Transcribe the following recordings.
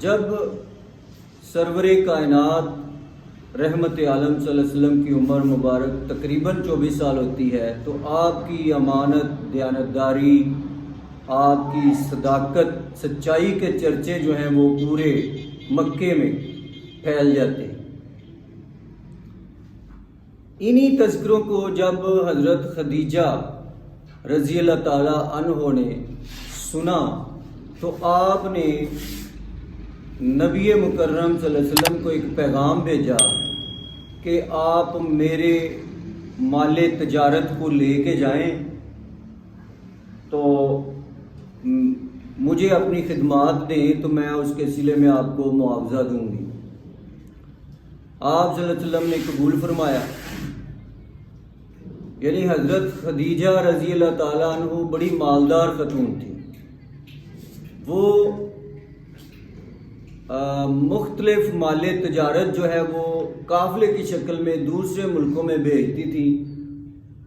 جب سرور کائنات رحمت عالم صلی اللہ علیہ وسلم کی عمر مبارک تقریباً 24 سال ہوتی ہے تو آپ کی امانت، دیانتداری، آپ کی صداقت، سچائی کے چرچے جو ہیں وہ پورے مکے میں پھیل جاتے ہیں۔ انہی تذکروں کو جب حضرت خدیجہ رضی اللہ تعالی عنہ نے سنا تو آپ نے نبی مکرم صلی اللہ علیہ وسلم کو ایک پیغام بھیجا کہ آپ میرے مال تجارت کو لے کے جائیں تو مجھے اپنی خدمات دیں تو میں اس کے صلے میں آپ کو معاوضہ دوں گی۔ آپ صلی اللہ علیہ وسلم نے قبول فرمایا۔ یعنی حضرت خدیجہ رضی اللہ تعالیٰ عنہ بڑی مالدار خاتون تھی۔ وہ مختلف مال تجارت جو ہے وہ قافلے کی شکل میں دوسرے ملکوں میں بھیجتی تھی،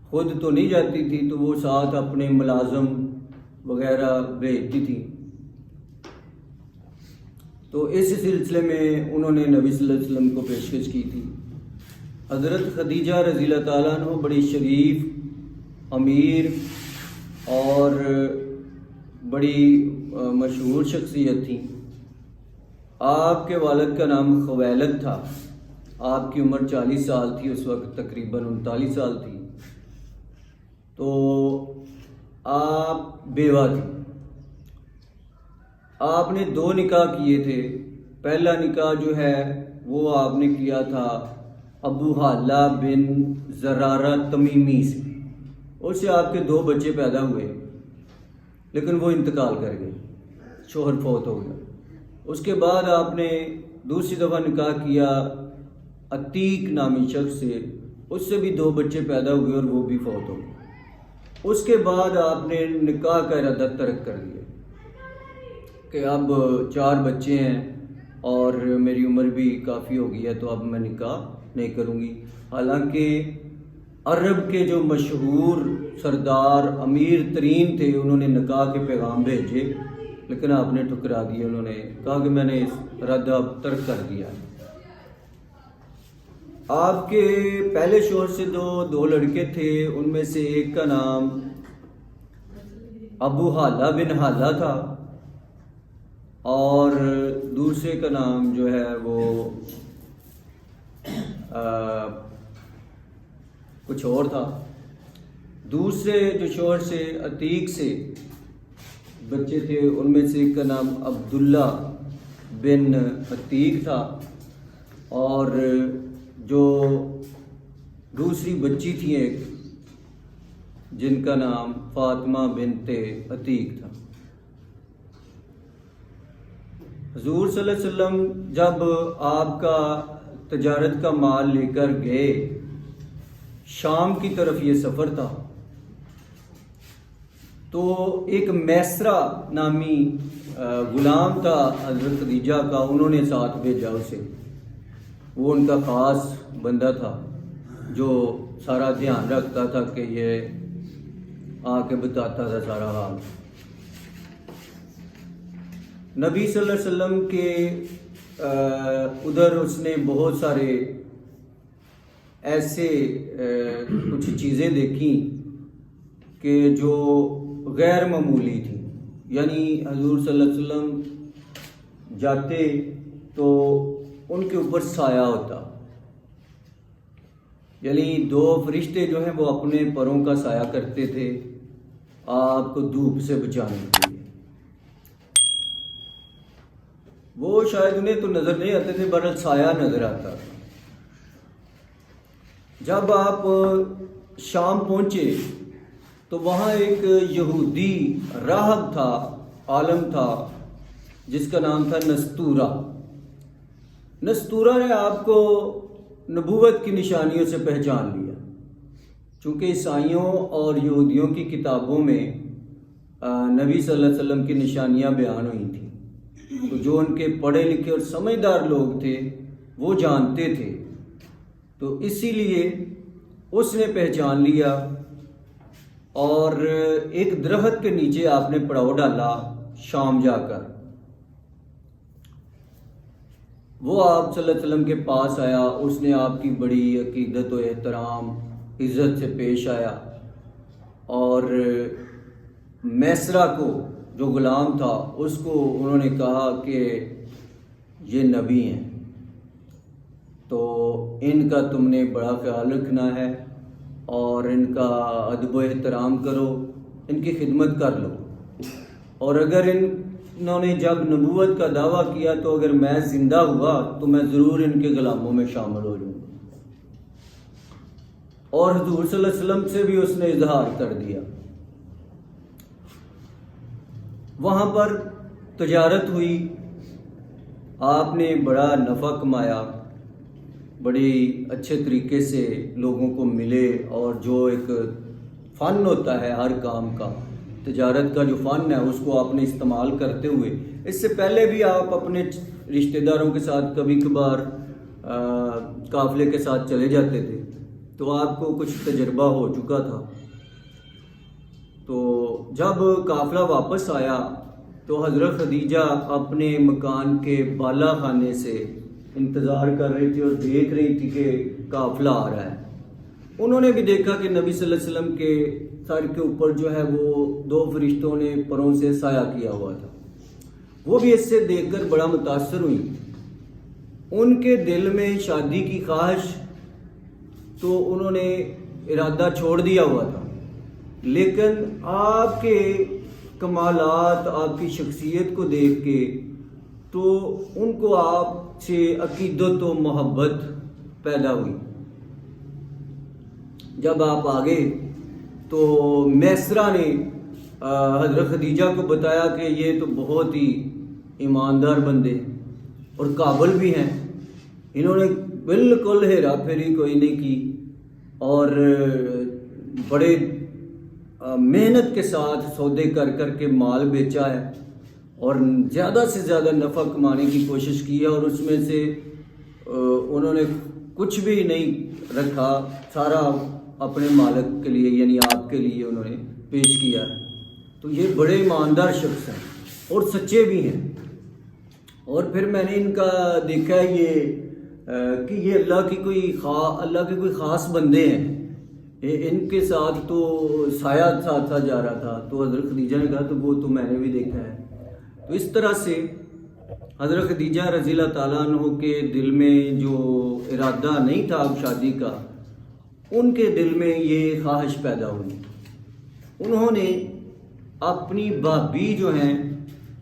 خود تو نہیں جاتی تھی، تو وہ ساتھ اپنے ملازم وغیرہ بھیجتی تھی۔ تو اس سلسلے میں انہوں نے نبی صلی اللہ علیہ وسلم کو پیشکش کی تھی۔ حضرت خدیجہ رضی اللہ تعالیٰ عنہ بڑی شریف، امیر اور بڑی مشہور شخصیت تھی۔ آپ کے والد کا نام خویلد تھا۔ آپ کی عمر 40 سال تھی، اس وقت تقریباً 39 سال تھی۔ تو آپ بیوہ تھی۔ آپ نے 2 نکاح کیے تھے۔ پہلا نکاح جو ہے وہ آپ نے کیا تھا ابو حالہ بن زرارہ تمیمی سے۔ اس سے آپ کے 2 بچے پیدا ہوئے، لیکن وہ انتقال کر گئے، شوہر فوت ہو گیا۔ اس کے بعد آپ نے دوسری دفعہ نکاح کیا عتیق نامی شخص سے، اس سے بھی 2 بچے پیدا ہوئے اور وہ بھی فوت ہو گئے۔ اس کے بعد آپ نے نکاح کا ارادہ ترک کر دیا کہ اب 4 بچے ہیں اور میری عمر بھی کافی ہو گئی ہے تو اب میں نکاح نہیں کروں گی۔ حالانکہ عرب کے جو مشہور سردار امیر ترین تھے انہوں نے نکاح کے پیغام بھیجے، لیکن آپ نے ٹھکرا دیا۔ انہوں نے کہا کہ میں نے اس ارادہ ترک کر دیا۔ آپ کے پہلے شوہر سے 2 لڑکے تھے، ان میں سے ایک کا نام ابو حالہ بن حالہ تھا اور دوسرے کا نام جو ہے وہ کچھ اور تھا۔ دوسرے جو شوہر سے عتیق سے بچے تھے ان میں سے ایک کا نام عبداللہ بن عتیق تھا اور جو دوسری بچی تھی ایک جن کا نام فاطمہ بنت عتیق تھا۔ حضور صلی اللہ علیہ وسلم جب آپ کا تجارت کا مال لے کر گئے، شام کی طرف یہ سفر تھا، تو ایک میسرہ نامی غلام تھا حضرت خدیجہ کا، انہوں نے ساتھ بھیجا اسے۔ وہ ان کا خاص بندہ تھا جو سارا دھیان رکھتا تھا کہ یہ آ کے بتاتا تھا سارا حال۔ نبی صلی اللہ علیہ وسلم کے ادھر اس نے بہت سارے ایسے کچھ چیزیں دیکھیں کہ جو غیر معمولی تھی۔ یعنی حضور صلی اللہ علیہ وسلم جاتے تو ان کے اوپر سایہ ہوتا، یعنی 2 فرشتے جو ہیں وہ اپنے پروں کا سایہ کرتے تھے آپ کو دھوپ سے بچانے کے لیے۔ وہ شاید انہیں تو نظر نہیں آتے تھے، بہرحال سایہ نظر آتا تھا۔ جب آپ شام پہنچے تو وہاں ایک یہودی راہب تھا، عالم تھا، جس کا نام تھا نستورہ۔ نستورہ نے آپ کو نبوت کی نشانیوں سے پہچان لیا، چونکہ عیسائیوں اور یہودیوں کی کتابوں میں نبی صلی اللہ علیہ وسلم کی نشانیاں بیان ہوئی تھیں، تو جو ان کے پڑھے لکھے اور سمجھدار لوگ تھے وہ جانتے تھے، تو اسی لیے اس نے پہچان لیا اور ایک درخت کے نیچے آپ نے پڑاؤ ڈالا شام جا کر۔ وہ آپ صلی اللہ علیہ وسلم کے پاس آیا، اس نے آپ کی بڑی عقیدت و احترام عزت سے پیش آیا، اور میسرہ کو جو غلام تھا اس کو انہوں نے کہا کہ یہ نبی ہیں، تو ان کا تم نے بڑا خیال رکھنا ہے اور ان کا ادب و احترام کرو، ان کی خدمت کر لو، اور اگر انہوں نے جب نبوت کا دعویٰ کیا تو اگر میں زندہ ہوا تو میں ضرور ان کے غلاموں میں شامل ہو جاؤں گا۔ اور حضور صلی اللہ علیہ وسلم سے بھی اس نے اظہار کر دیا۔ وہاں پر تجارت ہوئی، آپ نے بڑا نفع کمایا، بڑی اچھے طریقے سے لوگوں کو ملے، اور جو ایک فن ہوتا ہے ہر کام کا، تجارت کا جو فن ہے اس کو آپ نے استعمال کرتے ہوئے، اس سے پہلے بھی آپ اپنے رشتہ داروں کے ساتھ کبھی کبھار قافلے کے ساتھ چلے جاتے تھے، تو آپ کو کچھ تجربہ ہو چکا تھا۔ تو جب قافلہ واپس آیا تو حضرت خدیجہ اپنے مکان کے بالا خانے سے انتظار کر رہی تھی اور دیکھ رہی تھی کہ قافلہ آ رہا ہے۔ انہوں نے بھی دیکھا کہ نبی صلی اللہ علیہ وسلم کے سر کے اوپر جو ہے وہ 2 فرشتوں نے پروں سے سایہ کیا ہوا تھا۔ وہ بھی اس سے دیکھ کر بڑا متاثر ہوئی۔ ان کے دل میں شادی کی خواہش تو انہوں نے ارادہ چھوڑ دیا ہوا تھا، لیکن آپ کے کمالات، آپ کی شخصیت کو دیکھ کے تو ان کو آپ سے عقیدت و محبت پیدا ہوئی۔ جب آپ آگے تو میسرہ نے حضرت خدیجہ کو بتایا کہ یہ تو بہت ہی ایماندار بندے اور قابل بھی ہیں، انہوں نے بالکل ہیرا پھیری کوئی نہیں کی اور بڑے محنت کے ساتھ سودے کر کر کے مال بیچا ہے اور زیادہ سے زیادہ نفع کمانے کی کوشش کی ہے، اور اس میں سے انہوں نے کچھ بھی نہیں رکھا، سارا اپنے مالک کے لیے یعنی آپ کے لیے انہوں نے پیش کیا ہے۔ تو یہ بڑے ایماندار شخص ہیں اور سچے بھی ہیں۔ اور پھر میں نے ان کا دیکھا کہ یہ اللہ کے کوئی خاص بندے ہیں، ان کے ساتھ تو سایہ ساتھ جا رہا تھا۔ تو حضرت خدیجہ نے کہا تو وہ تو میں نے بھی دیکھا ہے۔ تو اس طرح سے حضرت خدیجہ رضی اللہ تعالیٰ عنہ کے دل میں جو ارادہ نہیں تھا اب شادی کا، ان کے دل میں یہ خواہش پیدا ہوئی۔ انہوں نے اپنی بھابی جو ہیں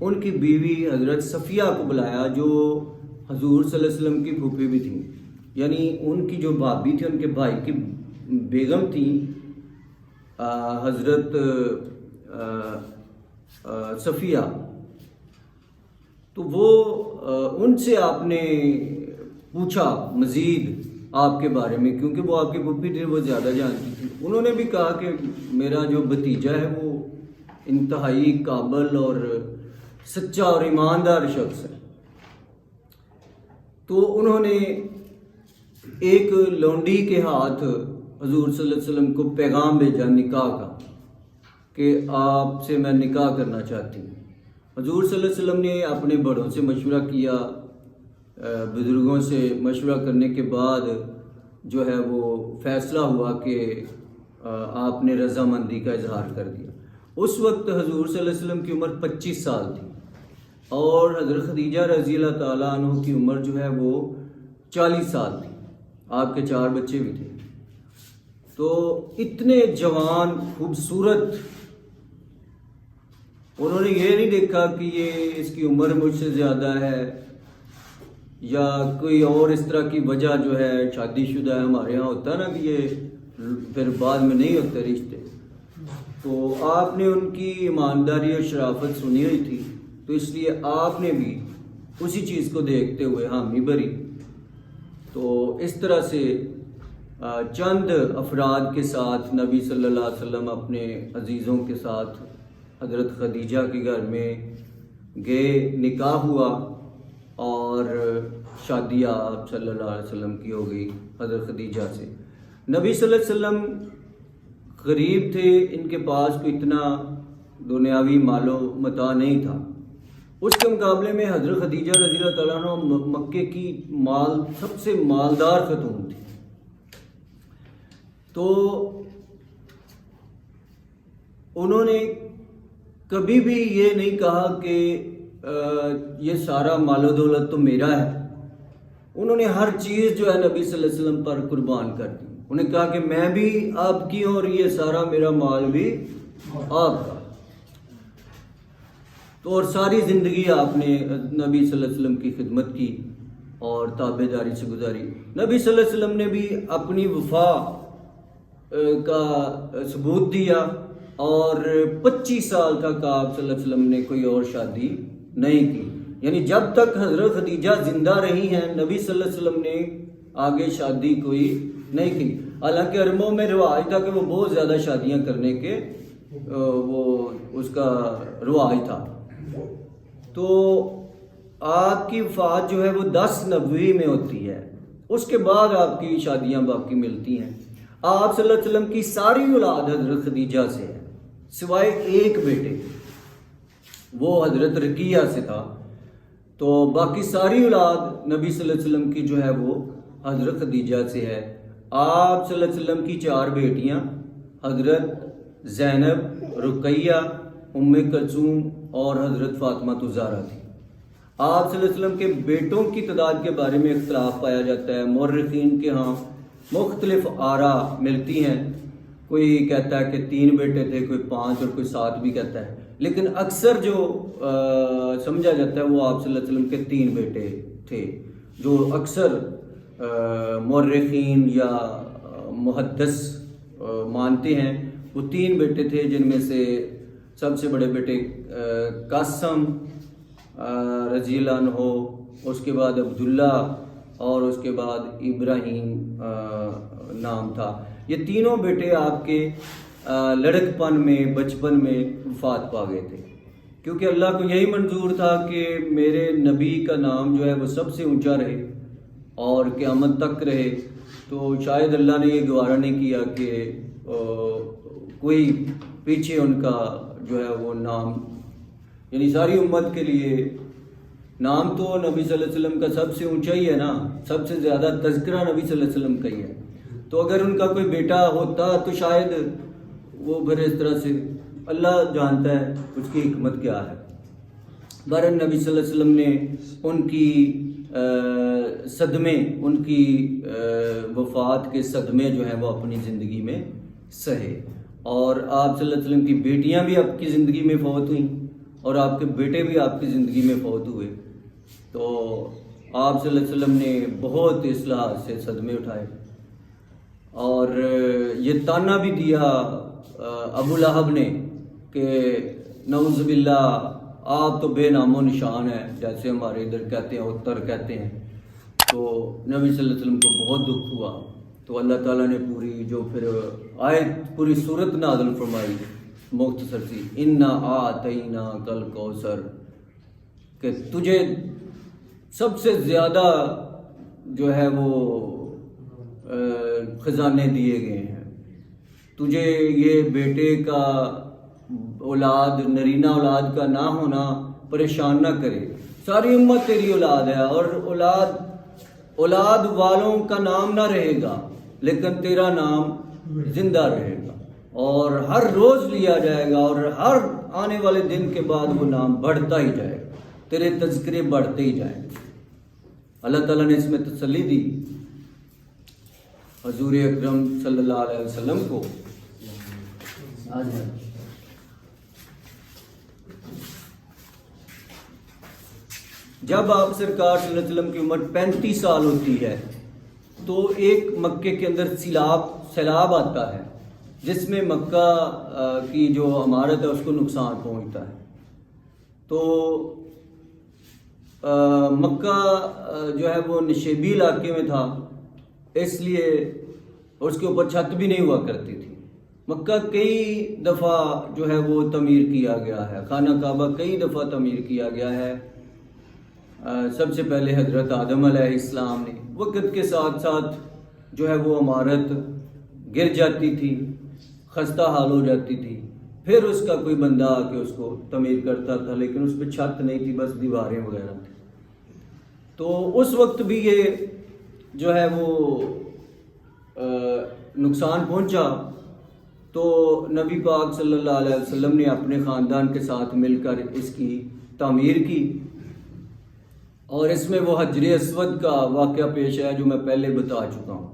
ان کی بیوی حضرت صفیہ کو بلایا، جو حضور صلی اللہ علیہ وسلم کی پھوپھی بھی تھیں، یعنی ان کی جو بھابی تھی ان کے بھائی کی بیگم تھی حضرت صفیہ۔ تو وہ ان سے آپ نے پوچھا مزید آپ کے بارے میں، کیونکہ وہ آپ کی پھوپھی تھی، وہ زیادہ جانتی تھی۔ انہوں نے بھی کہا کہ میرا جو بھتیجا ہے وہ انتہائی قابل اور سچا اور ایماندار شخص ہے۔ تو انہوں نے ایک لونڈی کے ہاتھ حضور صلی اللہ علیہ وسلم کو پیغام بھیجا نکاح کا، کہ آپ سے میں نکاح کرنا چاہتی ہوں۔ حضور صلی اللہ علیہ وسلم نے اپنے بڑوں سے مشورہ کیا، بزرگوں سے مشورہ کرنے کے بعد جو ہے وہ فیصلہ ہوا کہ آپ نے رضامندی کا اظہار کر دیا۔ اس وقت حضور صلی اللہ علیہ وسلم کی عمر 25 سال تھی اور حضرت خدیجہ رضی اللہ تعالیٰ عنہ کی عمر جو ہے وہ 40 سال تھی، آپ کے 4 بچے بھی تھے۔ تو اتنے جوان خوبصورت، انہوں نے یہ نہیں دیکھا کہ یہ اس کی عمر مجھ سے زیادہ ہے یا کوئی اور اس طرح کی وجہ جو ہے، شادی شدہ ہے، ہمارے ہاں ہوتا ہے نا کہ یہ پھر بعد میں نہیں ہوتے رشتے۔ تو آپ نے ان کی ایمانداری اور شرافت سنی ہوئی تھی، تو اس لیے آپ نے بھی اسی چیز کو دیکھتے ہوئے حامی بھری۔ تو اس طرح سے چند افراد کے ساتھ نبی صلی اللہ علیہ وسلم اپنے عزیزوں کے ساتھ حضرت خدیجہ کے گھر میں گئے، نکاح ہوا اور شادی آپ صلی اللہ علیہ وسلم کی ہو گئی حضرت خدیجہ سے۔ نبی صلی اللہ علیہ وسلم غریب تھے، ان کے پاس کوئی اتنا دنیاوی مال و متاع نہیں تھا، اس کے مقابلے میں حضرت خدیجہ رضی اللہ تعالیٰ عنہ مکے کی سب سے مالدار خاتون تھی. تو انہوں نے کبھی بھی یہ نہیں کہا کہ یہ سارا مال و دولت تو میرا ہے. انہوں نے ہر چیز جو ہے نبی صلی اللہ علیہ وسلم پر قربان کر دی. انہوں نے کہا کہ میں بھی آپ کی ہوں اور یہ سارا میرا مال بھی آپ کا. تو اور ساری زندگی آپ نے نبی صلی اللہ علیہ وسلم کی خدمت کی اور تابع داری سے گزاری. نبی صلی اللہ علیہ وسلم نے بھی اپنی وفا کا ثبوت دیا اور 25 سال تک آپ صلی اللہ علیہ وسلم نے کوئی اور شادی نہیں کی. یعنی جب تک حضرت خدیجہ زندہ رہی ہیں نبی صلی اللہ علیہ وسلم نے آگے شادی کوئی نہیں کی. حالانکہ عربوں میں رواج تھا کہ وہ بہت زیادہ شادیاں کرنے کے وہ اس کا رواج تھا. تو آپ کی وفات جو ہے وہ 10 نبوی میں ہوتی ہے. اس کے بعد آپ کی شادیاں باقی ملتی ہیں. آپ صلی اللہ علیہ وسلم کی ساری اولاد حضرت خدیجہ سے ہے سوائے ایک بیٹے وہ حضرت رقیہ سے تھا. تو باقی ساری اولاد نبی صلی اللہ علیہ وسلم کی جو ہے وہ حضرت خدیجہ سے ہے. آپ صلی اللہ علیہ وسلم کی 4 بیٹیاں حضرت زینب، رقیہ، ام کلثوم اور حضرت فاطمہ الزہرا تھی. آپ صلی اللہ علیہ وسلم کے بیٹوں کی تعداد کے بارے میں اختلاف پایا جاتا ہے. مورخین کے ہاں مختلف آراء ملتی ہیں. کوئی کہتا ہے کہ 3 بیٹے تھے، کوئی 5 اور کوئی 7 بھی کہتا ہے. لیکن اکثر جو سمجھا جاتا ہے وہ آپ صلی اللہ علیہ وسلم کے 3 بیٹے تھے. جو اکثر مورخین یا محدث مانتے ہیں وہ 3 بیٹے تھے، جن میں سے سب سے بڑے بیٹے قاسم رضی اللہ عنہ، اس کے بعد عبداللہ اور اس کے بعد ابراہیم نام تھا. یہ تینوں بیٹے آپ کے لڑکپن میں بچپن میں وفات پا گئے تھے، کیونکہ اللہ کو یہی منظور تھا کہ میرے نبی کا نام جو ہے وہ سب سے اونچا رہے اور قیامت تک رہے. تو شاید اللہ نے یہ گوارا نہیں کیا کہ کوئی پیچھے ان کا جو ہے وہ نام، یعنی ساری امت کے لیے نام تو نبی صلی اللہ علیہ وسلم کا سب سے اونچا ہی ہے نا، سب سے زیادہ تذکرہ نبی صلی اللہ علیہ وسلم کا ہی ہے. تو اگر ان کا کوئی بیٹا ہوتا تو شاید وہ پھر اس طرح سے، اللہ جانتا ہے اس کی حکمت کیا ہے. بہرحال نبی صلی اللہ علیہ وسلم نے ان کی صدمے، ان کی وفات کے صدمے جو ہیں وہ اپنی زندگی میں سہے. اور آپ صلی اللہ علیہ وسلم کی بیٹیاں بھی آپ کی زندگی میں فوت ہوئیں اور آپ کے بیٹے بھی آپ کی زندگی میں فوت ہوئے. تو آپ صلی اللہ علیہ وسلم نے بہت اصلاح سے صدمے اٹھائے اور یہ تانا بھی دیا ابو لہب نے کہ نعوذ باللہ آپ تو بے نام و نشان ہے، جیسے ہمارے ادھر کہتے ہیں اتر کہتے ہیں. تو نبی صلی اللہ علیہ وسلم کو بہت دکھ ہوا. تو اللہ تعالیٰ نے پوری جو پھر آیت پوری صورت نازل فرمائی مختصر سی، انا آتینا کل کوثر، کہ تجھے سب سے زیادہ جو ہے وہ خزانے دیے گئے ہیں. تجھے یہ بیٹے کا اولاد، نرینہ اولاد کا نہ ہونا پریشان نہ کرے. ساری امت تیری اولاد ہے اور اولاد والوں کا نام نہ رہے گا لیکن تیرا نام زندہ رہے گا اور ہر روز لیا جائے گا اور ہر آنے والے دن کے بعد وہ نام بڑھتا ہی جائے گا، تیرے تذکرے بڑھتے ہی جائیں گے. اللہ تعالیٰ نے اس میں تسلی دی حضور اکرم صلی اللہ علیہ وسلم کو. جب آپ سرکار صلی اللہ علیہ وسلم کی عمر 35 سال ہوتی ہے تو ایک مکے کے اندر سیلاب آتا ہے جس میں مکہ کی جو عمارت ہے اس کو نقصان پہنچتا ہے. تو مکہ جو ہے وہ نشیبی علاقے میں تھا، اس لیے اس کے اوپر چھت بھی نہیں ہوا کرتی تھی. مکہ کئی دفعہ جو ہے وہ تعمیر کیا گیا ہے، خانہ کعبہ کئی دفعہ تعمیر کیا گیا ہے. سب سے پہلے حضرت آدم علیہ السلام نے، وقت کے ساتھ ساتھ جو ہے وہ عمارت گر جاتی تھی، خستہ حال ہو جاتی تھی. پھر اس کا کوئی بندہ آ کے اس کو تعمیر کرتا تھا، لیکن اس پہ چھت نہیں تھی، بس دیواریں وغیرہ تھیں. تو اس وقت بھی یہ جو ہے وہ نقصان پہنچا، تو نبی پاک صلی اللہ علیہ وسلم نے اپنے خاندان کے ساتھ مل کر اس کی تعمیر کی. اور اس میں وہ حجر اسود کا واقعہ پیش ہے جو میں پہلے بتا چکا ہوں،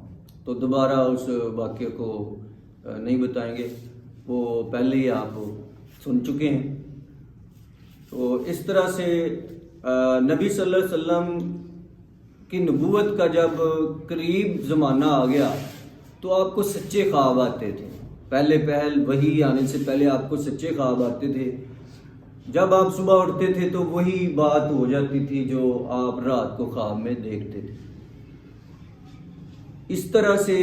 تو دوبارہ اس واقعے کو نہیں بتائیں گے، وہ پہلے ہی آپ سن چکے ہیں. تو اس طرح سے نبی صلی اللہ علیہ وسلم کی نبوت کا جب قریب زمانہ آ گیا تو آپ کو سچے خواب آتے تھے. پہلے پہل وحی آنے سے پہلے آپ کو سچے خواب آتے تھے. جب آپ صبح اٹھتے تھے تو وہی بات ہو جاتی تھی جو آپ رات کو خواب میں دیکھتے تھے. اس طرح سے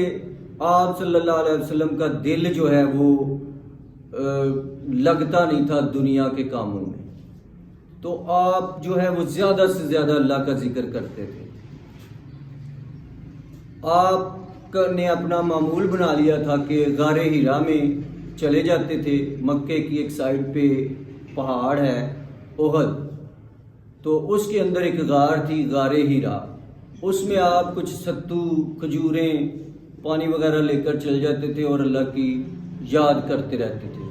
آپ صلی اللہ علیہ وسلم کا دل جو ہے وہ لگتا نہیں تھا دنیا کے کاموں میں، تو آپ جو ہے وہ زیادہ سے زیادہ اللہ کا ذکر کرتے تھے. آپ نے اپنا معمول بنا لیا تھا کہ غار ہیرا میں چلے جاتے تھے. مکے کی ایک سائڈ پہ پہاڑ ہے احد، تو اس کے اندر ایک غار تھی، غار ہیرا. اس میں آپ کچھ ستو، کھجوریں، پانی وغیرہ لے کر چل جاتے تھے اور اللہ کی یاد کرتے رہتے تھے.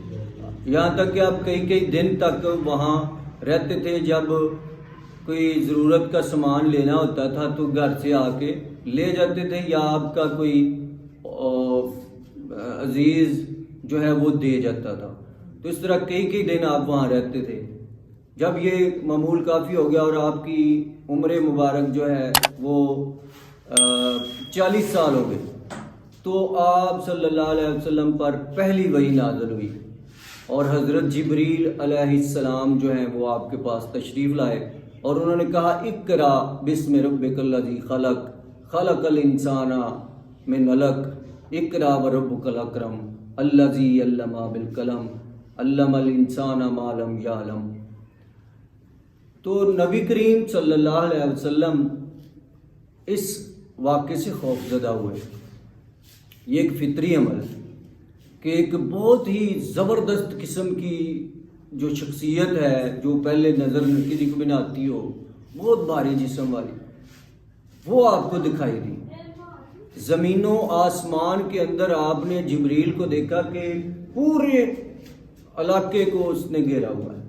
یہاں تک کہ آپ کئی دن تک وہاں رہتے تھے. جب کوئی ضرورت کا سامان لینا ہوتا تھا تو گھر سے آ کے لے جاتے تھے، یا آپ کا کوئی عزیز جو ہے وہ دے جاتا تھا. تو اس طرح کئی دن آپ وہاں رہتے تھے. جب یہ معمول کافی ہو گیا اور آپ کی عمر مبارک جو ہے وہ 40 سال ہو گئے، تو آپ صلی اللہ علیہ وسلم پر پہلی وحی نازل ہوئی، اور حضرت جبریل علیہ السلام جو ہیں وہ آپ کے پاس تشریف لائے اور انہوں نے کہا اقرا بسم ربک الذی خلق خلق الانسان من علق اقرا وربک الاکرم الذی علم بالقلم علم الانسان ما لم یعلم. تو نبی کریم صلی اللہ علیہ وسلم اس واقعے سے خوف زدہ ہوئے. یہ ایک فطری عمل ہے کہ ایک بہت ہی زبردست قسم کی جو شخصیت ہے، جو پہلے نظر کسی کو بھی نہ آتی ہو، بہت بھاری جسم والی، وہ آپ کو دکھائی دی. زمین و آسمان کے اندر آپ نے جبریل کو دیکھا کہ پورے علاقے کو اس نے گھیرا ہوا ہے،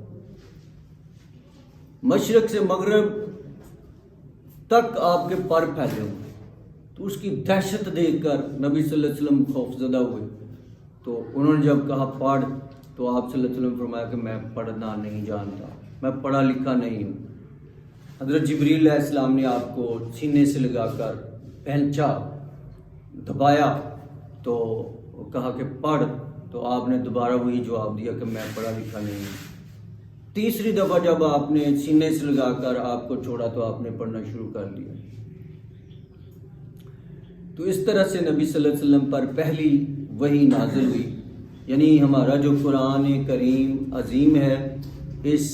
مشرق سے مغرب تک آپ کے پر پھیلے ہوئے. تو اس کی دہشت دیکھ کر نبی صلی اللہ علیہ وسلم خوف زدہ ہوئے. تو انہوں نے جب کہا پڑھ، تو آپ صلی اللہ علیہ وسلم نے فرمایا کہ میں پڑھنا نہیں جانتا، میں پڑھا لکھا نہیں ہوں. حضرت جبریل علیہ السلام نے آپ کو سینے سے لگا کر پہنچا، دبایا، تو کہا کہ پڑھ. تو آپ نے دوبارہ وہی جواب دیا کہ میں پڑھا لکھا نہیں ہوں. تیسری دفعہ جب آپ نے سینے سے لگا کر آپ کو چھوڑا تو آپ نے پڑھنا شروع کر دیا. تو اس طرح سے نبی صلی اللہ علیہ وسلم پر پہلی وحی نازل ہوئی. یعنی ہمارا جو قرآن کریم عظیم ہے، اس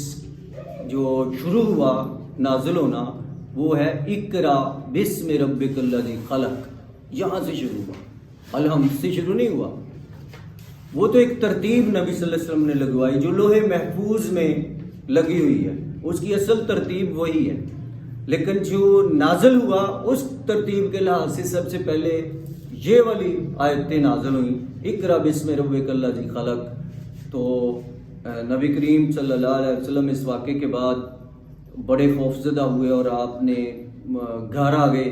جو شروع ہوا نازل ہونا وہ ہے اقرا بسم ربک الذی خلق. یہاں سے شروع ہوا، الحمد سے شروع نہیں ہوا. وہ تو ایک ترتیب نبی صلی اللہ علیہ وسلم نے لگوائی جو لوح محفوظ میں لگی ہوئی ہے، اس کی اصل ترتیب وہی ہے. لیکن جو نازل ہوا اس ترتیب کے لحاظ سے سب سے پہلے یہ والی آیتیں نازل ہوئیں، اقرا بسم ربک الذی خلق. تو نبی کریم صلی اللہ علیہ وسلم اس واقعے کے بعد بڑے خوفزدہ ہوئے اور آپ نے گھر آ گئے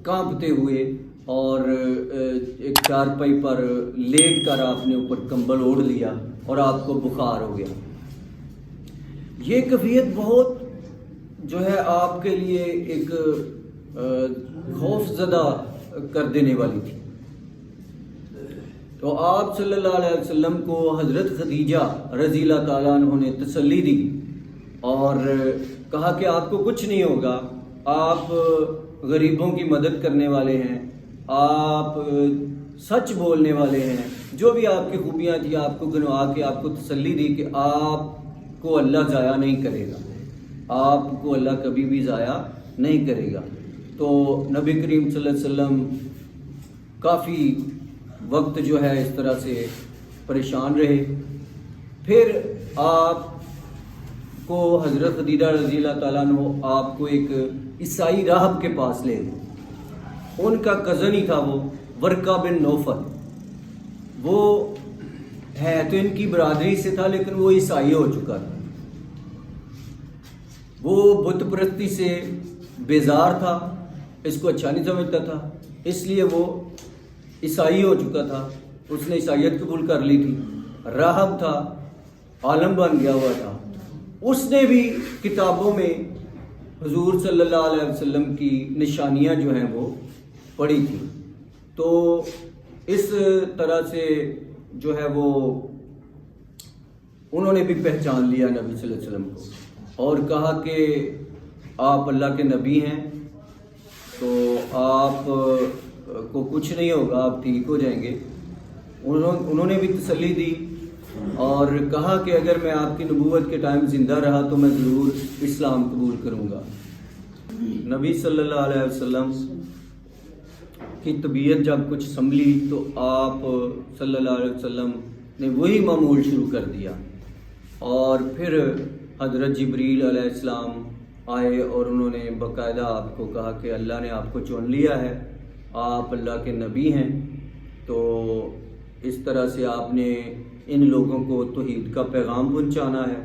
کانپتے ہوئے، اور ایک چارپائی پر لیٹ کر آپ نے اوپر کمبل اوڑھ لیا اور آپ کو بخار ہو گیا. یہ کیفیت بہت جو ہے آپ کے لیے ایک خوف زدہ کر دینے والی تھی. تو آپ صلی اللہ علیہ وسلم کو حضرت خدیجہ رضی اللہ تعالیٰ عنہ نے تسلی دی اور کہا کہ آپ کو کچھ نہیں ہوگا، آپ غریبوں کی مدد کرنے والے ہیں، آپ سچ بولنے والے ہیں. جو بھی آپ کی خوبیاں تھیں آپ کو گنوا کے آپ کو تسلی دی کہ آپ کو اللہ ضائع نہیں کرے گا، آپ کو اللہ کبھی بھی ضائع نہیں کرے گا. تو نبی کریم صلی اللہ علیہ وسلم کافی وقت جو ہے اس طرح سے پریشان رہے. پھر آپ کو حضرت خدیجہ رضی اللہ تعالیٰ عنہ آپ کو ایک عیسائی راہب کے پاس لے گئے. ان کا کزن ہی تھا وہ ورقہ بن نوفل. وہ ہے تو ان کی برادری سے تھا لیکن وہ عیسائی ہو چکا تھا. وہ بت پرستی سے بیزار تھا, اس کو اچھا نہیں سمجھتا تھا, اس لیے وہ عیسائی ہو چکا تھا. اس نے عیسائیت قبول کر لی تھی. راہب تھا, عالم بن گیا ہوا تھا. اس نے بھی کتابوں میں حضور صلی اللہ علیہ وسلم کی نشانیاں جو ہیں وہ پڑھی تھی. تو اس طرح سے جو ہے وہ انہوں نے بھی پہچان لیا نبی صلی اللہ علیہ وسلم کو اور کہا کہ آپ اللہ کے نبی ہیں, تو آپ کو کچھ نہیں ہوگا, آپ ٹھیک ہو جائیں گے. انہوں نے بھی تسلی دی اور کہا کہ اگر میں آپ کی نبوت کے ٹائم زندہ رہا تو میں ضرور اسلام قبول کروں گا. نبی صلی اللہ علیہ وسلم کی طبیعت جب کچھ سنبھلی تو آپ صلی اللہ علیہ وسلم نے وہی معمول شروع کر دیا. اور پھر حضرت جبریل علیہ السلام آئے اور انہوں نے باقاعدہ آپ کو کہا کہ اللہ نے آپ کو چن لیا ہے, آپ اللہ کے نبی ہیں. تو اس طرح سے آپ نے ان لوگوں کو توحید کا پیغام پہنچانا ہے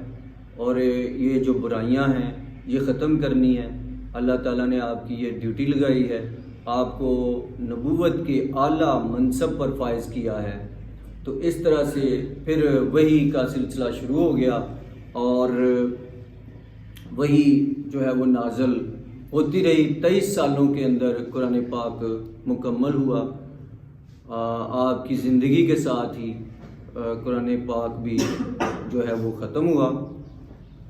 اور یہ جو برائیاں ہیں یہ ختم کرنی ہے. اللہ تعالیٰ نے آپ کی یہ ڈیوٹی لگائی ہے, آپ کو نبوت کے اعلیٰ منصب پر فائز کیا ہے. تو اس طرح سے پھر وحی کا سلسلہ شروع ہو گیا اور وحی جو ہے وہ نازل ہوتی رہی. 23 سالوں کے اندر قرآن پاک مکمل ہوا. آپ کی زندگی کے ساتھ ہی قرآن پاک بھی جو ہے وہ ختم ہوا.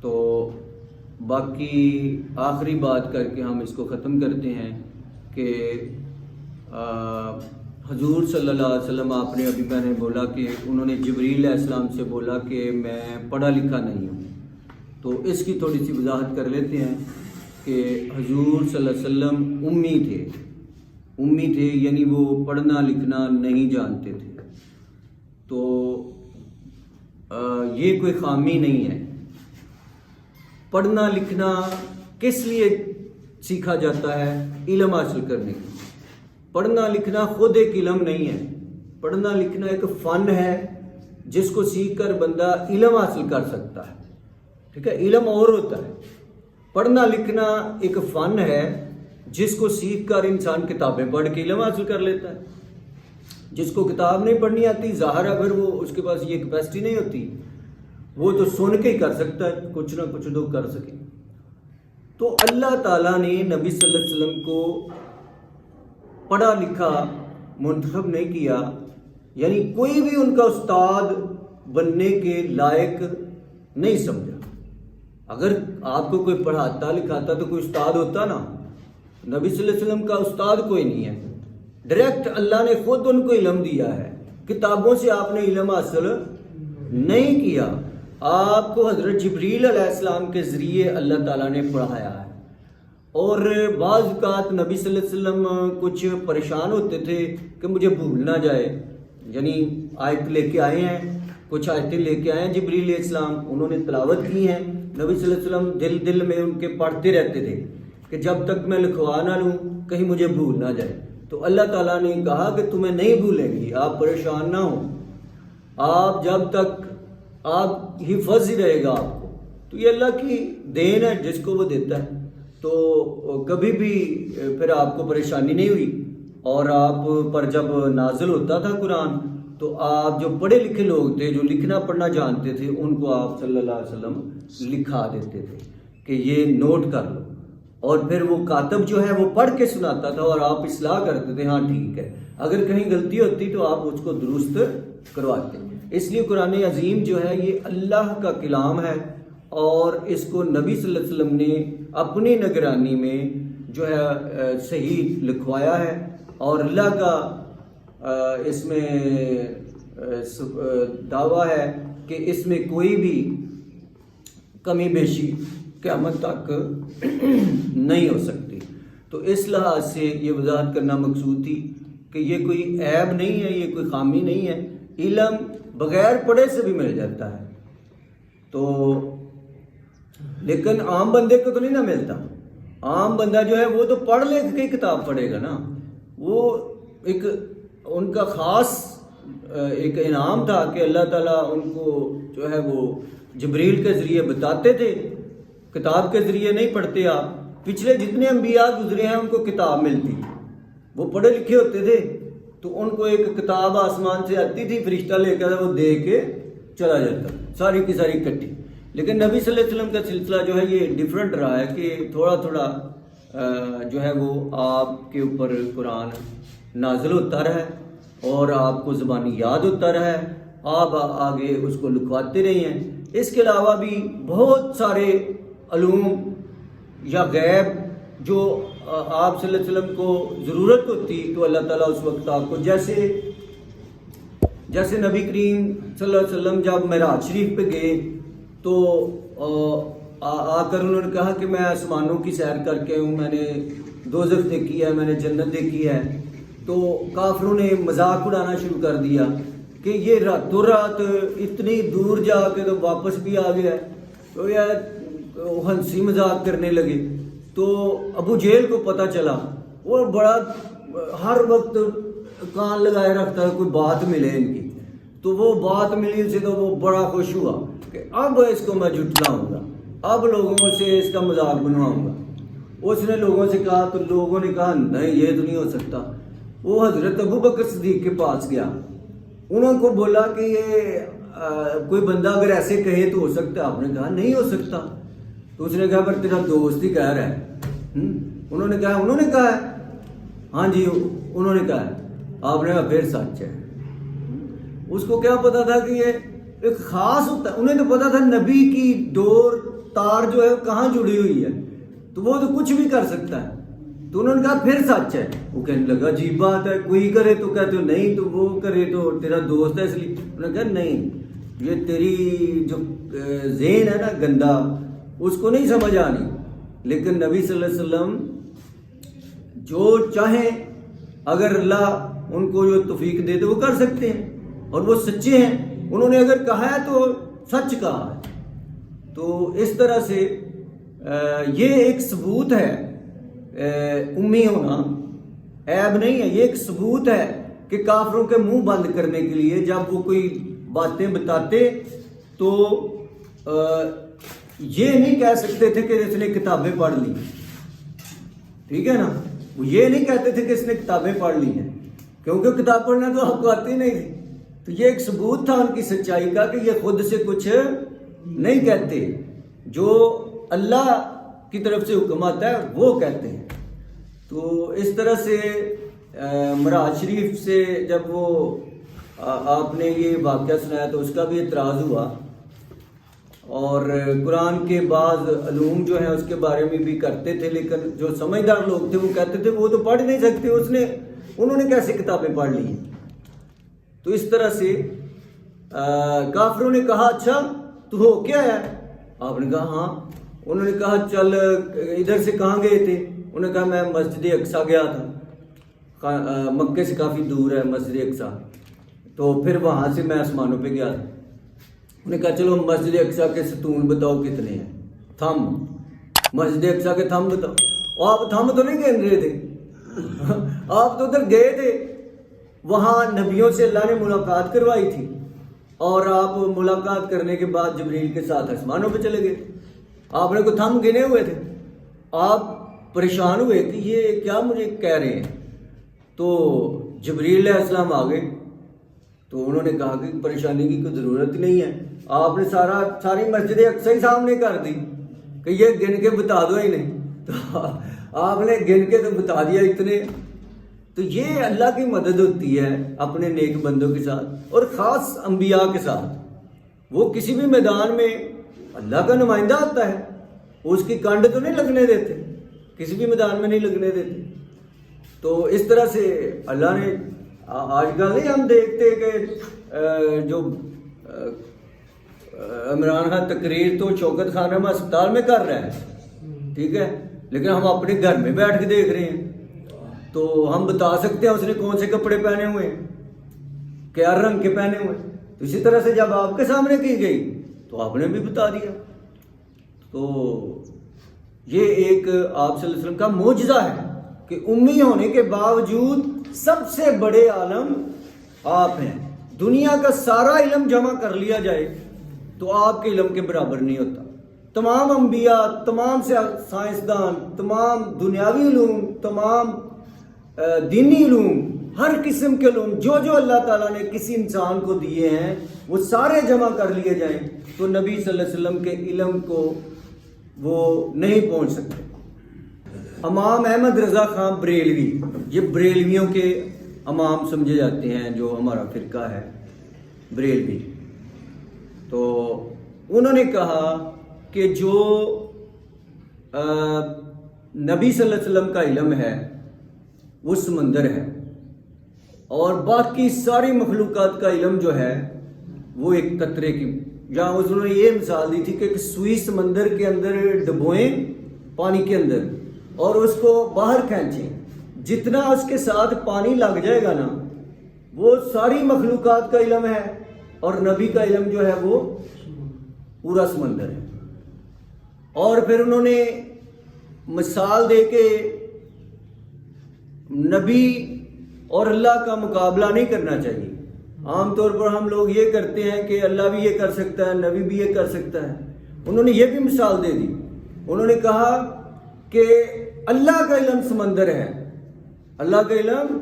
تو باقی آخری بات کر کے ہم اس کو ختم کرتے ہیں کہ حضور صلی اللہ علیہ وسلم آپ نے ابھی میں نے بولا کہ انہوں نے جبریل علیہ السلام سے بولا کہ میں پڑھا لکھا نہیں ہوں. تو اس کی تھوڑی سی وضاحت کر لیتے ہیں کہ حضور صلی اللہ علیہ وسلم امی تھے یعنی وہ پڑھنا لکھنا نہیں جانتے تھے. تو یہ کوئی خامی نہیں ہے. پڑھنا لکھنا کس لیے سیکھا جاتا ہے؟ علم حاصل کرنے کے. پڑھنا لکھنا خود ایک علم نہیں ہے. پڑھنا لکھنا ایک فن ہے جس کو سیکھ کر بندہ علم حاصل کر سکتا ہے. ٹھیک ہے, علم اور ہوتا ہے. پڑھنا لکھنا ایک فن ہے جس کو سیکھ کر انسان کتابیں پڑھ کے علم حاصل کر لیتا ہے. جس کو کتاب نہیں پڑھنی آتی ظاہر ہے پھر وہ اس کے پاس یہ کیپیسٹی نہیں ہوتی, وہ تو سن کے ہی کر سکتا ہے, کچھ نہ کچھ تو کر سکے. تو اللہ تعالیٰ نے نبی صلی اللہ علیہ وسلم کو پڑھا لکھا منتخب نہیں کیا, یعنی کوئی بھی ان کا استاد بننے کے لائق نہیں سمجھا. اگر آپ کو کوئی پڑھاتا لکھاتا تو کوئی استاد ہوتا نا. نبی صلی اللہ علیہ وسلم کا استاد کوئی نہیں ہے, ڈائریکٹ اللہ نے خود ان کو علم دیا ہے. کتابوں سے آپ نے علم حاصل نہیں کیا, آپ کو حضرت جبریل علیہ السلام کے ذریعے اللہ تعالیٰ نے پڑھایا ہے. اور بعض اوقات نبی صلی اللہ علیہ وسلم کچھ پریشان ہوتے تھے کہ مجھے بھول نہ جائے, یعنی آیت لے کے آئے ہیں, کچھ آیتیں لے کے آئے ہیں جبریل علیہ السلام, انہوں نے تلاوت کی ہیں. نبی صلی اللہ علیہ وسلم دل میں ان کے پڑھتے رہتے تھے کہ جب تک میں لکھوا نہ لوں کہیں مجھے بھول نہ جائے. تو اللہ تعالیٰ نے کہا کہ تمہیں نہیں بھولیں گی, آپ پریشان نہ ہوں, آپ جب تک آپ حفظ ہی رہے گا آپ کو. تو یہ اللہ کی دین ہے جس کو وہ دیتا ہے. تو کبھی بھی پھر آپ کو پریشانی نہیں ہوئی. اور آپ پر جب نازل ہوتا تھا قرآن تو آپ جو پڑھے لکھے لوگ تھے, جو لکھنا پڑھنا جانتے تھے, ان کو آپ صلی اللہ علیہ وسلم لکھا دیتے تھے کہ یہ نوٹ کر لو. اور پھر وہ کاتب جو ہے وہ پڑھ کے سناتا تھا اور آپ اصلاح کرتے تھے, ہاں ٹھیک ہے. اگر کہیں غلطی ہوتی تو آپ اس کو درست کرواتے. اس لیے قرآن عظیم جو ہے یہ اللہ کا کلام ہے اور اس کو نبی صلی اللہ علیہ وسلم نے اپنی نگرانی میں جو ہے صحیح لکھوایا ہے. اور اللہ کا اس میں دعویٰ ہے کہ اس میں کوئی بھی کمی بیشی قیامت تک نہیں ہو سکتی. تو اس لحاظ سے یہ وضاحت کرنا مقصود تھی کہ یہ کوئی عیب نہیں ہے, یہ کوئی خامی نہیں ہے. علم بغیر پڑھے سے بھی مل جاتا ہے. تو لیکن عام بندے کو تو نہیں نہ ملتا. عام بندہ جو ہے وہ تو پڑھ لکھ کے کتاب پڑھے گا نا. وہ ایک ان کا خاص ایک انعام تھا کہ اللہ تعالیٰ ان کو جو ہے وہ جبریل کے ذریعے بتاتے تھے, کتاب کے ذریعے نہیں پڑھتے. آپ پچھلے جتنے انبیاء گزرے ہیں ان کو کتاب ملتی, وہ پڑھے لکھے ہوتے تھے, تو ان کو ایک کتاب آسمان سے آتی تھی, فرشتہ لے کر وہ دے کے چلا جاتا, ساری کی ساری اکٹھی. لیکن نبی صلی اللہ علیہ وسلم کا سلسلہ جو ہے یہ ڈیفرنٹ رہا ہے کہ تھوڑا تھوڑا جو ہے وہ آپ کے اوپر قرآن نازل ہوتا رہا اور آپ کو زبانی یاد ہوتا رہا ہے, آپ آگے اس کو لکھواتے رہے ہیں. اس کے علاوہ بھی بہت سارے علوم یا غیب جو آپ صلی اللہ علیہ وسلم کو ضرورت ہوتی تو اللہ تعالیٰ اس وقت آپ کو جیسے نبی کریم صلی اللہ علیہ وسلم جب معراج شریف پہ گئے تو آ کر انہوں نے کہا کہ میں آسمانوں کی سیر کر کے ہوں, میں نے دوزخ دیکھی ہے, میں نے جنت دیکھی ہے. تو کافروں نے مذاق اڑانا شروع کر دیا کہ یہ راتوں رات اتنی دور جا کے تو واپس بھی آ گیا. تو یار ہنسی مذاق کرنے لگے. تو ابو جہل کو پتہ چلا, وہ بڑا ہر وقت کان لگائے رکھتا ہے کوئی بات ملے ان کی. تو وہ بات ملی اسے تو وہ بڑا خوش ہوا کہ اب اس کو میں جھٹلاؤں گا, اب لوگوں سے اس کا مذاق بنواؤں گا. اس نے لوگوں سے کہا تو لوگوں نے کہا نہیں یہ تو نہیں ہو سکتا. وہ حضرت ابو بکر صدیق کے پاس گیا, انہوں کو بولا کہ یہ کوئی بندہ اگر ایسے کہے تو ہو سکتا ہے. آپ نے کہا نہیں ہو سکتا. تو اس نے کہا پر تیرا دوست ہی کہہ رہا ہے. انہوں نے کہا ہے ہاں جی انہوں نے کہا ہے. آپ نے کہا پھر سچ ہے. اس کو کیا پتا تھا کہ یہ ایک خاص ہوتا ہے, انہیں تو پتا تھا نبی کی ڈور تار جو ہے کہاں جڑی ہوئی ہے, تو وہ تو کچھ بھی کر سکتا ہے. تو انہوں نے کہا پھر سچ ہے. وہ کہنے لگا عجیب بات ہے, کوئی کرے تو کہتے ہو نہیں, تو وہ کرے تو تیرا دوست ہے اس لیے. انہوں نے کہا نہیں, یہ تیری جو ذہن ہے نا گندا, اس کو نہیں سمجھ آنی. لیکن نبی صلی اللہ علیہ وسلم جو چاہیں اگر اللہ ان کو جو توفیق دے تو وہ کر سکتے ہیں, اور وہ سچے ہیں. انہوں نے اگر کہا ہے تو سچ کہا ہے. تو اس طرح سے یہ ایک ثبوت ہے, امی ہونا عیب نہیں ہے, یہ ایک ثبوت ہے کہ کافروں کے منہ بند کرنے کے لیے جب وہ کوئی باتیں بتاتے تو یہ نہیں کہہ سکتے تھے کہ اس نے کتابیں پڑھ لی. ٹھیک ہے نا, وہ یہ نہیں کہتے تھے کہ اس نے کتابیں پڑھ لی ہیں, کیونکہ کتاب پڑھنا تو آپ کو آتی نہیں تھی. تو یہ ایک ثبوت تھا ان کی سچائی کا کہ یہ خود سے کچھ نہیں کہتے, جو اللہ کی طرف سے حکم آتا ہے وہ کہتے ہیں. تو اس طرح سے معراج شریف سے جب وہ آپ نے یہ واقعہ سنایا تو اس کا بھی اعتراض ہوا, اور قرآن کے بعض علوم جو ہیں اس کے بارے میں بھی کرتے تھے, لیکن جو سمجھدار لوگ تھے وہ کہتے تھے وہ تو پڑھ نہیں سکتے, انہوں نے کیسے کتابیں پڑھ لی ہیں. تو اس طرح سے کافروں نے کہا اچھا تو ہو کیا ہے. آپ نے کہا ہاں. انہوں نے کہا چل ادھر سے کہاں گئے تھے. انہوں نے کہا میں مسجد اقصیٰ گیا تھا, مکے سے کافی دور ہے مسجد اقصیٰ, تو پھر وہاں سے میں آسمانوں پہ گیا تھا. انہوں نے کہا چلو مسجد اقصیٰ کے ستون بتاؤ کتنے ہیں, تھم, مسجد اقصیٰ کے تھم بتاؤ. آپ تھم تو نہیں گن رہے تھے, آپ تو ادھر گئے تھے, وہاں نبیوں سے اللہ نے ملاقات کروائی تھی, اور آپ ملاقات کرنے کے بعد جبریل کے ساتھ آسمانوں پہ چلے گئے. آپ نے کوئی تھم گنے ہوئے تھے, آپ پریشان ہوئے کہ یہ کیا مجھے کہہ رہے ہیں. تو جبریل علیہ السلام آ گئے, تو انہوں نے کہا کہ پریشانی کی کوئی ضرورت ہی نہیں ہے, آپ نے ساری مسجد اقصیٰ ہی سامنے کر دی کہ یہ گن کے بتا دو ہی نہیں. تو آپ نے گن کے تو بتا دیا اتنے. تو یہ اللہ کی مدد ہوتی ہے اپنے نیک بندوں کے ساتھ, اور خاص انبیاء کے ساتھ. وہ کسی بھی میدان میں اللہ کا نمائندہ ہوتا ہے, اس کی کنڈ تو نہیں لگنے دیتے, کسی بھی میدان میں نہیں لگنے دیتے. تو اس طرح سے اللہ نے آج کل نہیں ہم دیکھتے کہ جو عمران خان تقریر تو شوکت خان ہسپتال میں کر رہا ہے, ٹھیک ہے, لیکن ہم اپنے گھر میں بیٹھ کے دیکھ رہے ہیں. تو ہم بتا سکتے ہیں اس نے کون سے کپڑے پہنے ہوئے ہیں, کیا رنگ کے پہنے ہوئے ہیں. تو اسی طرح سے جب آپ کے سامنے کی گئی تو آپ نے بھی بتا دیا. تو یہ ایک آپ صلی اللہ علیہ وسلم کا معجزہ ہے کہ امی ہونے کے باوجود سب سے بڑے عالم آپ ہیں. دنیا کا سارا علم جمع کر لیا جائے تو آپ کے علم کے برابر نہیں ہوتا. تمام انبیاء، تمام سائنسدان، تمام دنیاوی علوم، تمام دینی علوم، ہر قسم کے علوم جو اللہ تعالیٰ نے کسی انسان کو دیے ہیں وہ سارے جمع کر لیے جائیں تو نبی صلی اللہ علیہ وسلم کے علم کو وہ نہیں پہنچ سکتے. امام احمد رضا خان بریلوی، یہ بریلویوں کے امام سمجھے جاتے ہیں، جو ہمارا فرقہ ہے بریلوی. تو انہوں نے کہا کہ جو نبی صلی اللہ علیہ وسلم کا علم ہے وہ سمندر ہے، اور باقی ساری مخلوقات کا علم جو ہے وہ ایک قطرے کی، جہاں انہوں نے یہ مثال دی تھی کہ سوئی سمندر کے اندر ڈبوئیں پانی کے اندر اور اس کو باہر کھینچیں، جتنا اس کے ساتھ پانی لگ جائے گا نا وہ ساری مخلوقات کا علم ہے، اور نبی کا علم جو ہے وہ پورا سمندر ہے. اور پھر انہوں نے مثال دے کے نبی اور اللہ کا مقابلہ نہیں کرنا چاہیے. عام طور پر ہم لوگ یہ کرتے ہیں کہ اللہ بھی یہ کر سکتا ہے، نبی بھی یہ کر سکتا ہے. انہوں نے یہ بھی مثال دے دی. انہوں نے کہا کہ اللہ کا علم سمندر ہے، اللہ کا علم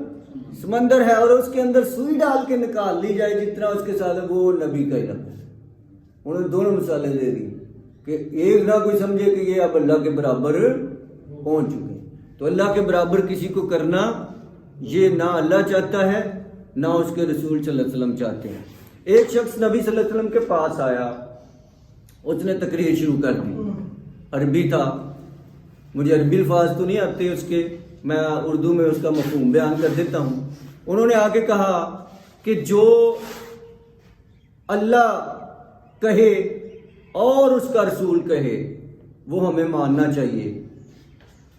سمندر ہے، اور اس کے اندر سوئی ڈال کے نکال لی جائے جتنا اس کے ساتھ وہ نبی کا علم ہے. انہوں نے دونوں مثالیں دے دی کہ ایک نہ کوئی سمجھے کہ یہ اب اللہ کے برابر پہنچ چکے ہیں. تو اللہ کے برابر کسی کو کرنا یہ نہ اللہ چاہتا ہے نہ اس کے رسول صلی اللہ علیہ وسلم چاہتے ہیں. ایک شخص نبی صلی اللہ علیہ وسلم کے پاس آیا، اس نے تقریر شروع کر دی. عربی تھا، مجھے عربی الفاظ تو نہیں آتے اس کے، میں اردو میں اس کا مفہوم بیان کر دیتا ہوں. انہوں نے آگے کہا کہ جو اللہ کہے اور اس کا رسول کہے وہ ہمیں ماننا چاہیے.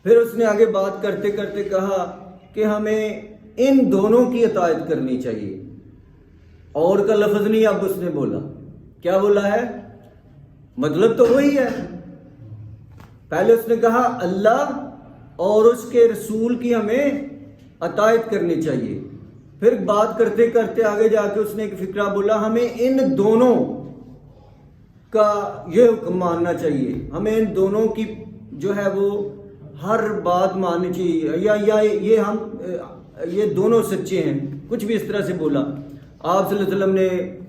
پھر اس نے آگے بات کرتے کرتے کہا کہ ہمیں ان دونوں کی اطاعت کرنی چاہیے. اور کا لفظ نہیں اب اس نے بولا. کیا بولا ہے؟ مطلب تو وہی ہے. پہلے اس نے کہا اللہ اور اس کے رسول کی ہمیں اطاعت کرنی چاہیے. پھر بات کرتے کرتے آگے جا کے اس نے ایک فقرہ بولا، ہمیں ان دونوں کا یہ حکم ماننا چاہیے، ہمیں ان دونوں کی جو ہے وہ ہر بات ماننی چاہیے، یا یہ دونوں سچے ہیں، کچھ بھی اس طرح سے بولا. آپ صلی اللہ علیہ وسلم نے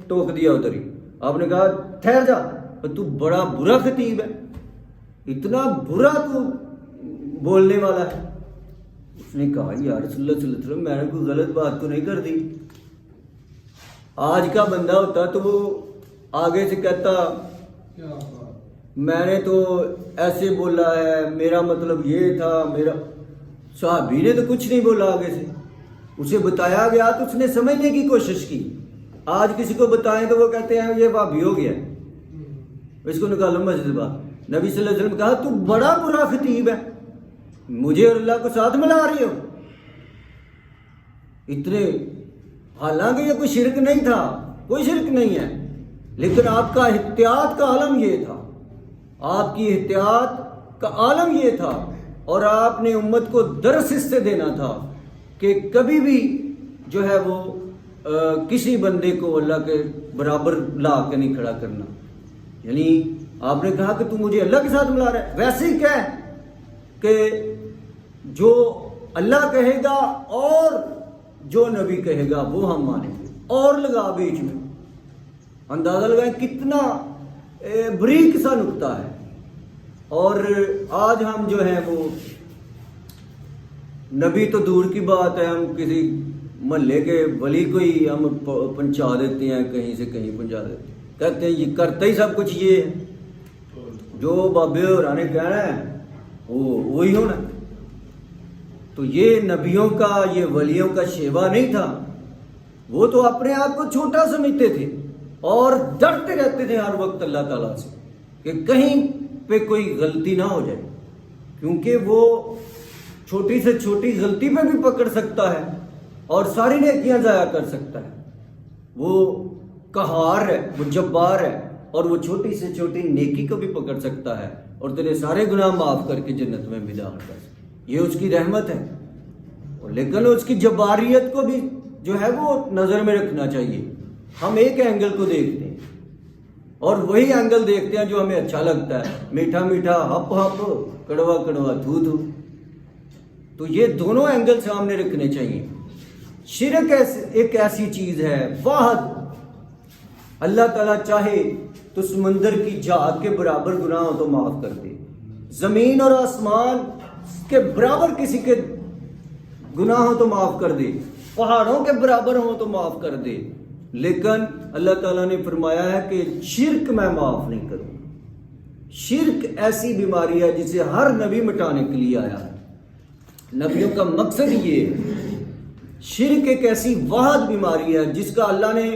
ٹوک دیا ادھر ہی. آپ نے کہا ٹھہر جا، تو بڑا برا خطیب ہے، اتنا برا تو بولنے والا ہے. اس نے کہا یا رسول اللہ صلی اللہ علیہ وسلم میں نے کوئی غلط بات تو نہیں کر دی. آج کا بندہ ہوتا تو وہ آگے سے کہتا میں نے تو ایسے بولا ہے، میرا مطلب یہ تھا، میرا. صحابی نے تو کچھ نہیں بولا، آگے سے اسے بتایا گیا تو اس نے سمجھنے کی کوشش کی. آج کسی کو بتائیں تو وہ کہتے ہیں یہ وہابی ہو گیا، اس کو نکالو مسجد باہر. نبی صلی اللہ علیہ وسلم نے کہا تو بڑا برا خطیب ہے، مجھے اور اللہ کو ساتھ ملا رہی ہو. اتنے، حالانکہ یہ کوئی شرک نہیں تھا، کوئی شرک نہیں ہے، لیکن آپ کا احتیاط کا عالم یہ تھا، آپ کی احتیاط کا عالم یہ تھا، اور آپ نے امت کو درس اس سے دینا تھا کہ کبھی بھی جو ہے وہ کسی بندے کو اللہ کے برابر لا کے نہیں کھڑا کرنا. یعنی آپ نے کہا کہ تو مجھے اللہ کے ساتھ ملا رہا ہے، ویسے ہی کہہ کہ جو اللہ کہے گا اور جو نبی کہے گا وہ ہم مانیں گے، اور لگا بیچ میں. اندازہ لگائیں کتنا بریک سا نکتہ ہے. اور آج ہم جو ہیں وہ نبی تو دور کی بات ہے، ہم کسی محلے کے ولی کو ہی ہم پہنچا دیتے ہیں، کہیں سے کہیں پہنچا دیتے ہیں، کہتے ہیں یہ کرتا ہی سب کچھ یہ ہے، جو بابے ہورانے کہنا ہے وہی ہونا. تو یہ نبیوں کا، یہ ولیوں کا شیوا نہیں تھا. وہ تو اپنے آپ کو چھوٹا سمجھتے تھے اور ڈرتے رہتے تھے ہر وقت اللہ تعالیٰ سے کہ کہیں پہ کوئی غلطی نہ ہو جائے، کیونکہ وہ چھوٹی سے چھوٹی غلطی پہ بھی پکڑ سکتا ہے اور ساری نیکیاں ضائع کر سکتا ہے. وہ قہار ہے، وہ جبار ہے. اور وہ چھوٹی سے چھوٹی نیکی کو بھی پکڑ سکتا ہے اور تیرے سارے گناہ معاف کر کے جنت میں بھی داخل کر سکتا ہے. یہ اس کی رحمت ہے. لیکن اس کی جباریت کو بھی جو ہے وہ نظر میں رکھنا چاہیے. ہم ایک اینگل کو دیکھتے ہیں اور وہی اینگل دیکھتے ہیں جو ہمیں اچھا لگتا ہے, میٹھا میٹھا ہپ ہپ, کڑوا کڑوا دھو دھو. تو یہ دونوں اینگل سامنے رکھنے چاہیے. شرک ایک ایسی چیز ہے واحد, اللہ تعالیٰ چاہے تو سمندر کی جھاگ کے برابر گناہ ہو تو معاف کر دے, زمین اور آسمان کے برابر کسی کے گناہ ہو تو معاف کر دے, پہاڑوں کے برابر ہو تو معاف کر دے. لیکن اللہ تعالیٰ نے فرمایا ہے کہ شرک میں معاف نہیں کروں. شرک ایسی بیماری ہے جسے ہر نبی مٹانے کے لیے آیا ہے. نبیوں کا مقصد یہ ہے. شرک ایک ایسی واحد بیماری ہے جس کا اللہ نے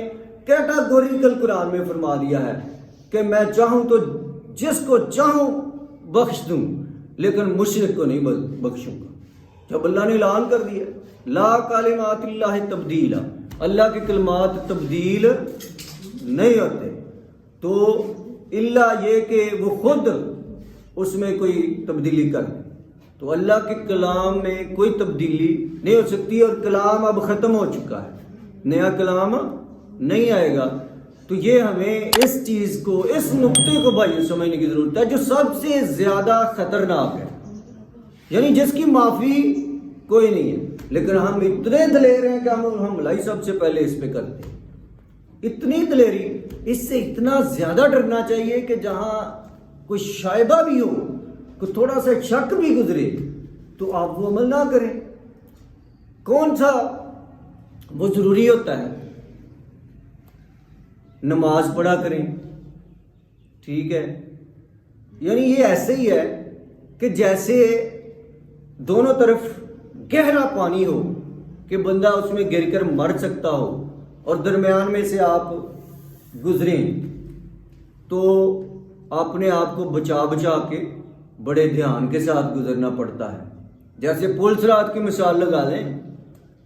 کیٹاگوریکل قرآن میں فرما دیا ہے کہ میں چاہوں تو جس کو چاہوں بخش دوں, لیکن مشرک کو نہیں بخشوں گا. جب اللہ نے اعلان کر دیا لا کلمات اللہ تبدیلا, اللہ کے کلمات تبدیل نہیں ہوتے, تو اللہ یہ کہ وہ خود اس میں کوئی تبدیلی کر دے. تو اللہ کے کلام میں کوئی تبدیلی نہیں ہو سکتی, اور کلام اب ختم ہو چکا ہے, نیا کلام نہیں آئے گا. تو یہ ہمیں اس چیز کو, اس نقطے کو بھائی سمجھنے کی ضرورت ہے جو سب سے زیادہ خطرناک ہے, یعنی جس کی معافی کوئی نہیں ہے. لیکن ہم اتنے دلیر ہیں کہ ہم لڑائی سب سے پہلے اس پہ کرتے ہیں. اتنی دلیری, اس سے اتنا زیادہ ڈرنا چاہیے کہ جہاں کوئی شائبہ بھی ہو, کوئی تھوڑا سا شک بھی گزرے, تو آپ وہ عمل نہ کریں. کون سا وہ ضروری ہوتا ہے؟ نماز پڑھا کریں, ٹھیک ہے. یعنی یہ ایسے ہی ہے کہ جیسے دونوں طرف گہرا پانی ہو کہ بندہ اس میں گر کر مر سکتا ہو, اور درمیان میں سے آپ گزریں تو اپنے آپ کو بچا بچا کے بڑے دھیان کے ساتھ گزرنا پڑتا ہے. جیسے پل صراط کی مثال لگا لیں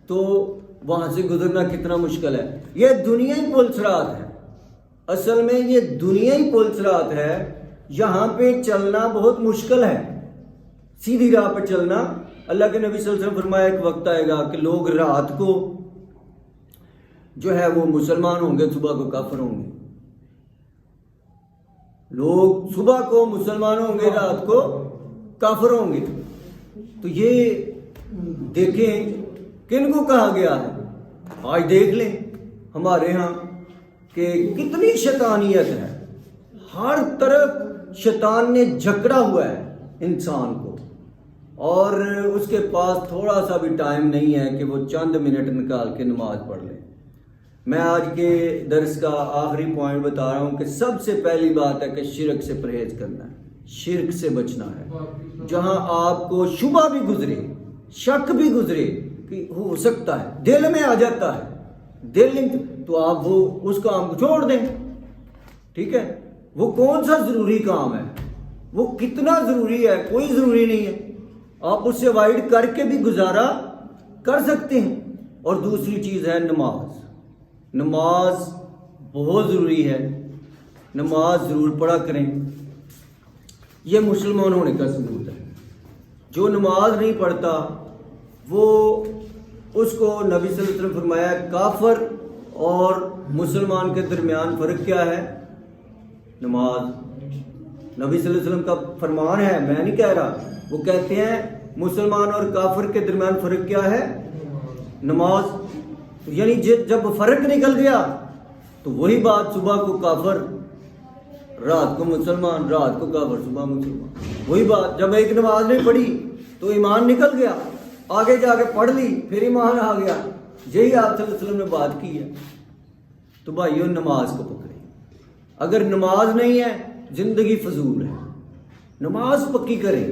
تو وہاں سے گزرنا کتنا مشکل ہے. یہ دنیا ہی پل صراط ہے, اصل میں یہ دنیا ہی پل صراط ہے. یہاں پہ چلنا بہت مشکل ہے, سیدھی راہ پہ چلنا. اللہ کے نبی صلی اللہ علیہ وسلم فرمایا ایک وقت آئے گا کہ لوگ رات کو جو ہے وہ مسلمان ہوں گے, صبح کو کافر ہوں گے. لوگ صبح کو مسلمان ہوں گے, رات کو کافر ہوں گے. تو یہ دیکھیں کن کو کہا گیا ہے. آج دیکھ لیں ہمارے ہاں کہ کتنی شیطانیت ہے, ہر طرف شیطان نے جھکڑا ہوا ہے انسان کو, اور اس کے پاس تھوڑا سا بھی ٹائم نہیں ہے کہ وہ چند منٹ نکال کے نماز پڑھ لے. میں آج کے درس کا آخری پوائنٹ بتا رہا ہوں کہ سب سے پہلی بات ہے کہ شرک سے پرہیز کرنا ہے, شرک سے بچنا ہے. جہاں آپ کو شبہ بھی گزرے, شک بھی گزرے کہ ہو سکتا ہے, دل میں آ جاتا ہے, دل تو آپ وہ اس کام کو چھوڑ دیں. ٹھیک ہے, وہ کون سا ضروری کام ہے, وہ کتنا ضروری ہے, کوئی ضروری نہیں ہے, آپ اس سے اوائڈ کر کے بھی گزارا کر سکتے ہیں. اور دوسری چیز ہے نماز. نماز بہت ضروری ہے, نماز ضرور پڑھا کریں. یہ مسلمان ہونے کا ثبوت ہے. جو نماز نہیں پڑھتا وہ اس کو نبی صلی اللہ علیہ وسلم فرمایا کافر اور مسلمان کے درمیان فرق کیا ہے؟ نماز. نبی صلی اللہ علیہ وسلم کا فرمان ہے, میں نہیں کہہ رہا. وہ کہتے ہیں مسلمان اور کافر کے درمیان فرق کیا ہے؟ نماز. یعنی جب فرق نکل گیا تو وہی بات, صبح کو کافر رات کو مسلمان, رات کو کافر صبح مسلمان, وہی بات. جب ایک نماز نہیں پڑھی تو ایمان نکل گیا, آگے جا کے پڑھ لی پھر ایمان آ گیا. یہی آپ صلی اللہ علیہ وسلم نے بات کی ہے. تو بھائیو نماز کو پکڑیں. اگر نماز نہیں ہے زندگی فضول ہے. نماز پکی کریں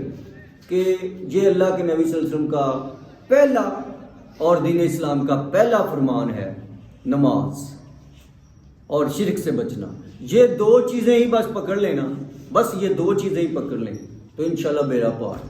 کہ یہ اللہ کے نبی صلی اللہ علیہ وسلم کا پہلا اور دین اسلام کا پہلا فرمان ہے, نماز اور شرک سے بچنا. یہ دو چیزیں ہی بس پکڑ لینا, بس یہ دو چیزیں ہی پکڑ لیں تو انشاءاللہ بیڑا پار.